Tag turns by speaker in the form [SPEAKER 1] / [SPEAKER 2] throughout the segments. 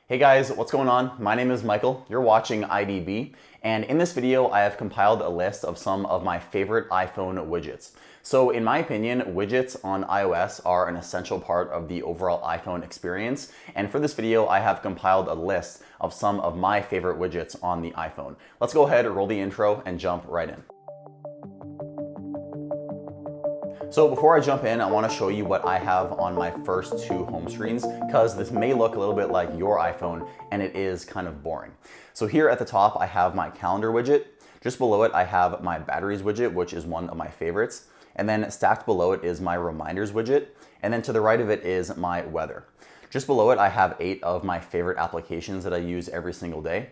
[SPEAKER 1] Hey guys, what's going on? My name is Michael, you're watching IDB, and in this video I have compiled a list of some of my favorite iPhone widgets. So in my opinion, widgets on iOS are an essential part of the overall iPhone experience, and for this video I have compiled a list of some of my favorite widgets on the iPhone. Let's go ahead, roll the intro, and jump right in. So before I jump in, I want to show you what I have on my first two home screens, because this may look a little bit like your iPhone and it is kind of boring. So here at the top, I have my calendar widget. Just below it, I have my batteries widget, which is one of my favorites. And then stacked below it is my reminders widget. And then to the right of it is my weather. Just below it, I have 8 of my favorite applications that I use every single day.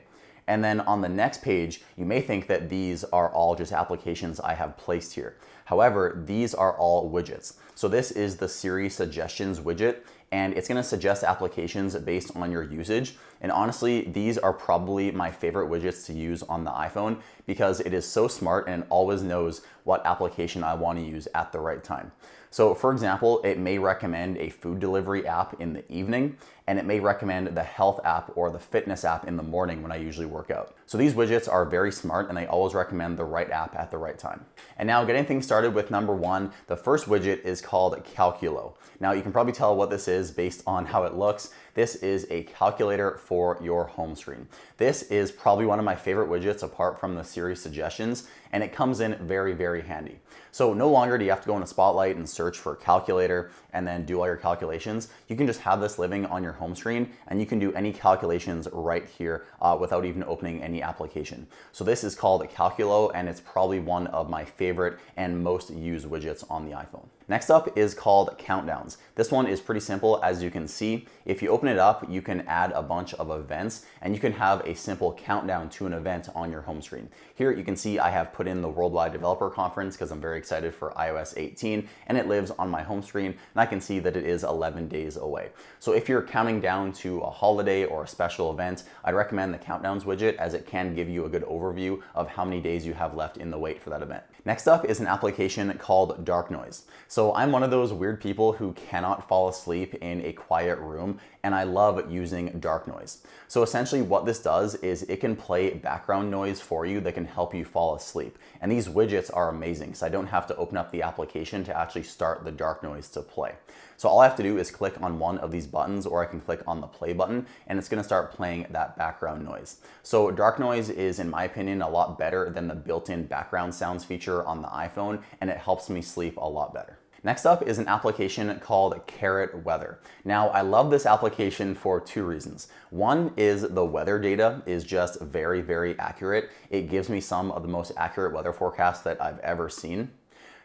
[SPEAKER 1] And then on the next page, you may think that these are all just applications I have placed here. However, these are all widgets. So this is the Siri suggestions widget, and it's gonna suggest applications based on your usage. And honestly, these are probably my favorite widgets to use on the iPhone because it is so smart and it always knows what application I wanna use at the right time. So for example, it may recommend a food delivery app in the evening, and it may recommend the health app or the fitness app in the morning when I usually work out. So these widgets are very smart and they always recommend the right app at the right time. And now getting things started with number 1, the first widget is called Calcullo. Now you can probably tell what this is based on how it looks. This is a calculator for your home screen. This is probably one of my favorite widgets apart from the Siri suggestions, and it comes in very, very handy. So no longer do you have to go into Spotlight and search for calculator and then do all your calculations. You can just have this living on your home screen and you can do any calculations right here without even opening any application. So this is called Calcullo, and it's probably one of my favorite and most used widgets on the iPhone. Next up is called countdowns. This one is pretty simple. As you can see, if you open it up, you can add a bunch of events and you can have a simple countdown to an event on your home screen. Here you can see I have put in the Worldwide Developer Conference because I'm very excited for iOS 18 and it lives on my home screen, and I can see that it is 11 days away. So if you're counting down to a holiday or a special event, I'd recommend the countdowns widget as it can give you a good overview of how many days you have left in the wait for that event. Next up is an application called Dark Noise. So I'm one of those weird people who cannot fall asleep in a quiet room, and I love using dark noise. So essentially what this does is it can play background noise for you that can help you fall asleep. And these widgets are amazing, so I don't have to open up the application to actually start the dark noise to play. So all I have to do is click on one of these buttons, or I can click on the play button, and it's gonna start playing that background noise. So dark noise is, in my opinion, a lot better than the built-in background sounds feature on the iPhone, and it helps me sleep a lot better. Next up is an application called Carrot Weather. Now, I love this application for 2 reasons. One is the weather data is just very, very accurate. It gives me some of the most accurate weather forecasts that I've ever seen.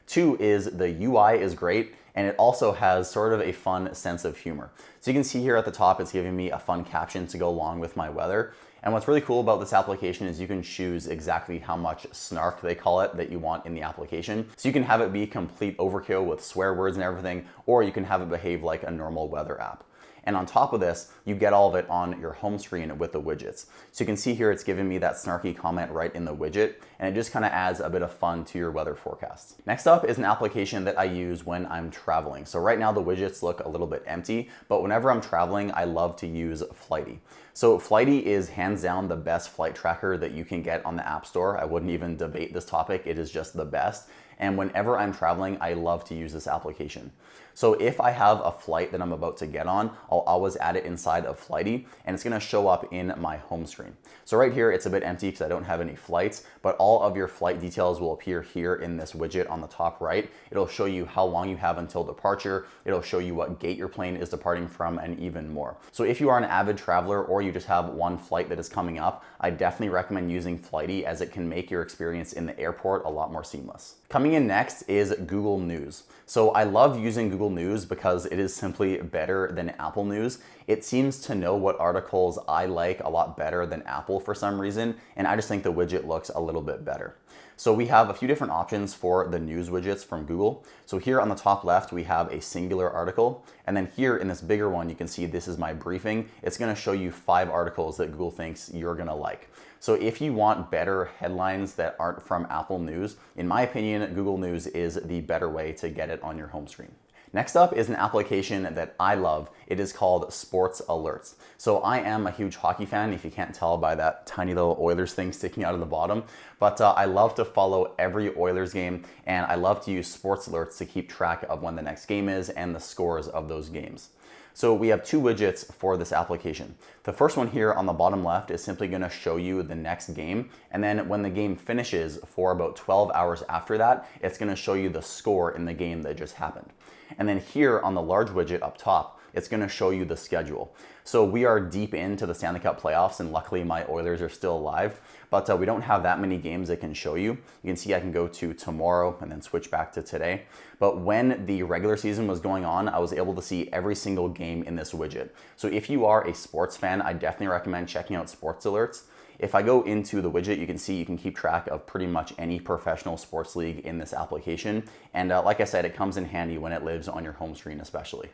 [SPEAKER 1] 2 is the UI is great, and it also has sort of a fun sense of humor. So you can see here at the top, it's giving me a fun caption to go along with my weather. And what's really cool about this application is you can choose exactly how much snark, they call it, that you want in the application. So you can have it be complete overkill with swear words and everything, or you can have it behave like a normal weather app. And on top of this, you get all of it on your home screen with the widgets. So you can see here it's giving me that snarky comment right in the widget, and it just kind of adds a bit of fun to your weather forecasts. Next up is an application that I use when I'm traveling. So right now the widgets look a little bit empty, but whenever I'm traveling, I love to use Flighty. So Flighty is hands down the best flight tracker that you can get on the App Store. I wouldn't even debate this topic. It is just the best. And whenever I'm traveling, I love to use this application. So if I have a flight that I'm about to get on, I'll always add it inside of Flighty, and it's gonna show up in my home screen. So right here, it's a bit empty because I don't have any flights, but all of your flight details will appear here in this widget on the top right. It'll show you how long you have until departure. It'll show you what gate your plane is departing from, and even more. So if you are an avid traveler or you just have one flight that is coming up, I definitely recommend using Flighty as it can make your experience in the airport a lot more seamless. Coming in next is Google News. So I love using Google News because it is simply better than Apple News. It seems to know what articles I like a lot better than Apple for some reason, and I just think the widget looks a little bit better. So we have a few different options for the news widgets from Google. So here on the top left, we have a singular article. And then here in this bigger one, you can see this is my briefing. It's gonna show you 5 articles that Google thinks you're gonna like. So if you want better headlines that aren't from Apple News, in my opinion, Google News is the better way to get it on your home screen. Next up is an application that I love. It is called Sports Alerts. So I am a huge hockey fan, if you can't tell by that tiny little Oilers thing sticking out of the bottom. But I love to follow every Oilers game, and I love to use Sports Alerts to keep track of when the next game is and the scores of those games. So we have two widgets for this application. The first one here on the bottom left is simply going to show you the next game, and then when the game finishes for about 12 hours after that, it's going to show you the score in the game that just happened. And then here on the large widget up top, it's going to show you the schedule. So we are deep into the Stanley Cup playoffs, and luckily my Oilers are still alive, but we don't have that many games it can show you. You can see I can go to tomorrow and then switch back to today. But when the regular season was going on, I was able to see every single game in this widget. So if you are a sports fan, I definitely recommend checking out Sports Alerts. If I go into the widget, you can see you can keep track of pretty much any professional sports league in this application. And like I said, it comes in handy when it lives on your home screen especially.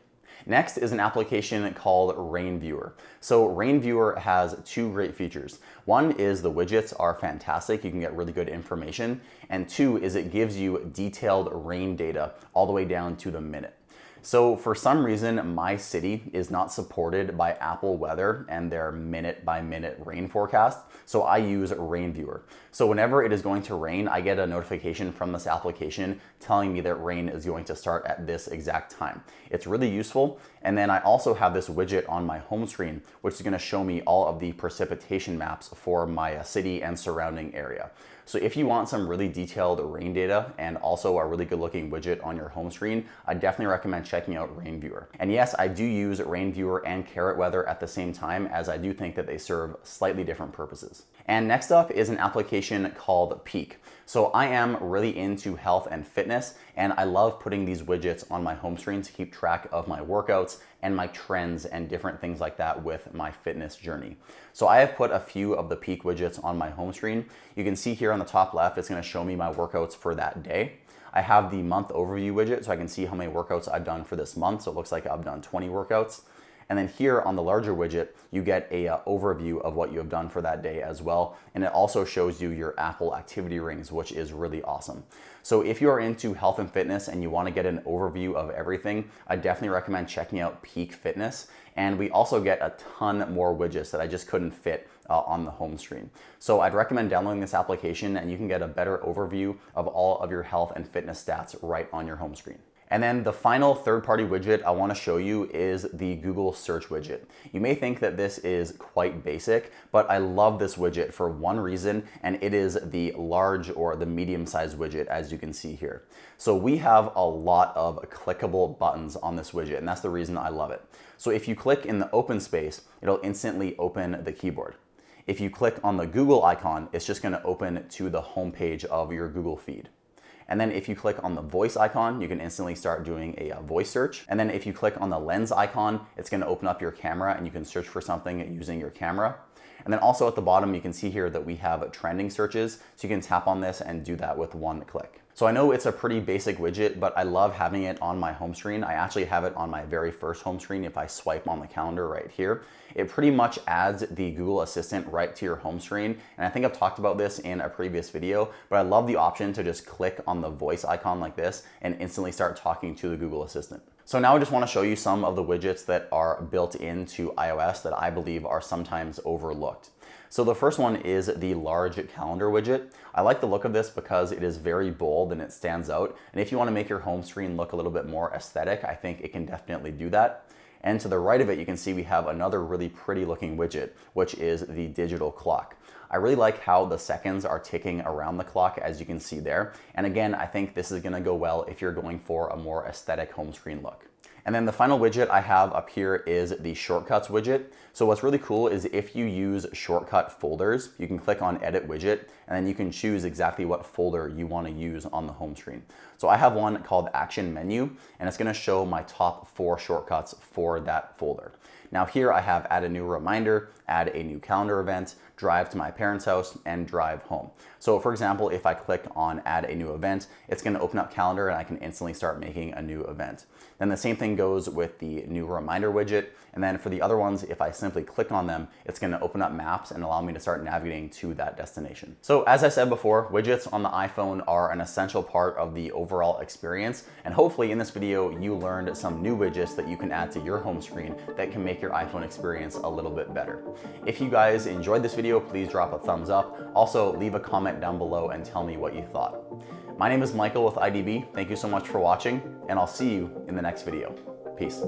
[SPEAKER 1] Next is an application called Rain Viewer. So Rain Viewer has two great features. One is the widgets are fantastic. You can get really good information. And two is it gives you detailed rain data all the way down to the minute. So for some reason, my city is not supported by Apple Weather and their minute by minute rain forecast. So I use Rain Viewer. So whenever it is going to rain, I get a notification from this application telling me that rain is going to start at this exact time. It's really useful. And then I also have this widget on my home screen, which is going to show me all of the precipitation maps for my city and surrounding area. So if you want some really detailed rain data and also a really good looking widget on your home screen, I definitely recommend checking out Rain Viewer. And yes, I do use Rain Viewer and Carrot Weather at the same time, as I do think that they serve slightly different purposes. And next up is an application called Peak. So I am really into health and fitness, and I love putting these widgets on my home screen to keep track of my workouts and my trends and different things like that with my fitness journey. So I have put a few of the Peak widgets on my home screen. You can see here on the top left, it's going to show me my workouts for that day. I have the month overview widget, so I can see how many workouts I've done for this month. So it looks like I've done 20 workouts. And then here on the larger widget, you get a overview of what you have done for that day as well. And it also shows you your Apple activity rings, which is really awesome. So if you are into health and fitness and you want to get an overview of everything, I definitely recommend checking out Peak Fitness. And we also get a ton more widgets that I just couldn't fit on the home screen. So I'd recommend downloading this application, and you can get a better overview of all of your health and fitness stats right on your home screen. And then the final third-party widget I want to show you is the Google search widget. You may think that this is quite basic, but I love this widget for one reason, and it is the large or the medium-sized widget, as you can see here. So we have a lot of clickable buttons on this widget, and that's the reason I love it. So if you click in the open space, it'll instantly open the keyboard. If you click on the Google icon, it's just going to open to the home page of your Google feed. And then if you click on the voice icon, you can instantly start doing a voice search. And then if you click on the lens icon, it's going to open up your camera and you can search for something using your camera. And then also at the bottom, you can see here that we have trending searches. So you can tap on this and do that with one click. So I know it's a pretty basic widget, but I love having it on my home screen. I actually have it on my very first home screen if I swipe on the calendar right here. It pretty much adds the Google Assistant right to your home screen. And I think I've talked about this in a previous video, but I love the option to just click on the voice icon like this and instantly start talking to the Google Assistant. So now I just want to show you some of the widgets that are built into iOS that I believe are sometimes overlooked. So the first one is the large calendar widget. I like the look of this because it is very bold and it stands out. And if you want to make your home screen look a little bit more aesthetic, I think it can definitely do that. And to the right of it, you can see we have another really pretty looking widget, which is the digital clock. I really like how the seconds are ticking around the clock, as you can see there. And again, I think this is going to go well if you're going for a more aesthetic home screen look. And then the final widget I have up here is the shortcuts widget. So what's really cool is if you use shortcut folders, you can click on edit widget and then you can choose exactly what folder you want to use on the home screen. So I have one called action menu, and it's going to show my top 4 shortcuts for that folder. Now here I have add a new reminder, add a new calendar event, drive to my parents' house, and drive home. So for example, if I click on add a new event, it's going to open up calendar and I can instantly start making a new event. Then the same thing goes with the new reminder widget. And then for the other ones, if I simply click on them, it's going to open up maps and allow me to start navigating to that destination. So as I said before, widgets on the iPhone are an essential part of the overall experience. And hopefully in this video, you learned some new widgets that you can add to your home screen that can make your iPhone experience a little bit better. If you guys enjoyed this video, please drop a thumbs up. Also, leave a comment down below and tell me what you thought. My name is Michael with IDB. Thank you so much for watching, and I'll see you in the next video. Peace.